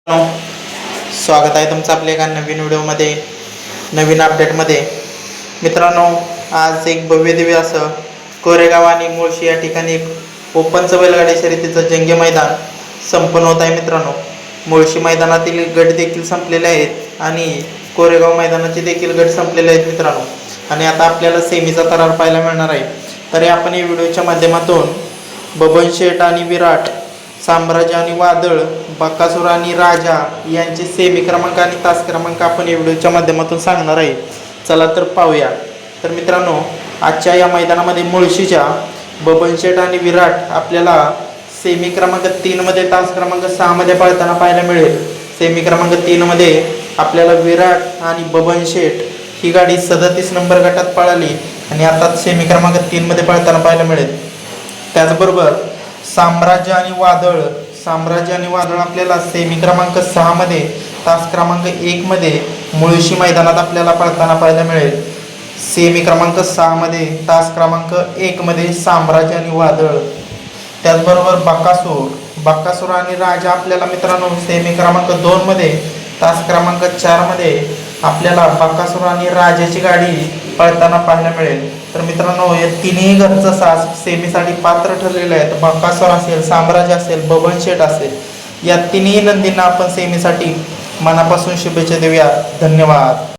स्वागत आहे तुमचं आपल्या एका नवीन व्हिडिओमध्ये, नवीन अपडेटमध्ये. मित्रांनो, आज एक भव्य दिव्य असं कोरेगाव आणि मुळशी या ठिकाणी ओपनचं बैलगाडी शर्यतीचं जंगी मैदान संपन्न होत आहे. मित्रांनो, मुळशी मैदानातील गट देखील संपलेले आहेत आणि कोरेगाव मैदानाचे देखील गट संपलेले आहेत मित्रांनो. आणि आता आपल्याला सेमीचा थरार पाहायला मिळणार आहे. तरी आपण या व्हिडिओच्या माध्यमातून बबन शेठ आणि विराट, साम्राज्य आणि वादळ, बकासूर आणि राजा यांचे सेमी क्रमांक आणि तास क्रमांक आपण या व्हिडिओच्या माध्यमातून सांगणार आहे. चला तर पाहूया. तर मित्रांनो, आजच्या या मैदानामध्ये मुळशीच्या बबन शेठ आणि विराट आपल्याला सेमी क्रमांक 3 मध्ये तास क्रमांक 6 मध्ये पळताना पाहायला मिळेल. सेमी क्रमांक 3 मध्ये आपल्याला विराट आणि बबन शेठ ही गाडी 37 नंबर गटात पळाली आणि आता सेमी क्रमांक 3 मध्ये पळताना पाहायला मिळेल. त्याचबरोबर साम्राज्य आणि वादळ आपल्याला सेमी क्रमांक 6 मध्ये तास क्रमांक 1 मध्ये मुळशी मैदानात आपल्याला पळताना पाहायला मिळेल. सेमी क्रमांक 6 मध्ये तास क्रमांक 1 मध्ये साम्राज्य आणि वादळ. त्याचबरोबर बकासूर आणि राजा आपल्याला मित्रांनो सेमी क्रमांक 2 मध्ये तास क्रमांक 4 मध्ये आपल्याला बकासूर आणि राजाची गाडी पळताना पाहायला मिळेल. तर मित्रांनो, या तिन्ही घरचं साज सेमीसाठी पात्र ठरलेले आहेत. बकासूर असेल, साम्राज्य असेल, बबन शेठ असेल, या तिन्ही नंदींना आपण सेमीसाठी मनापासून शुभेच्छा देऊया. धन्यवाद.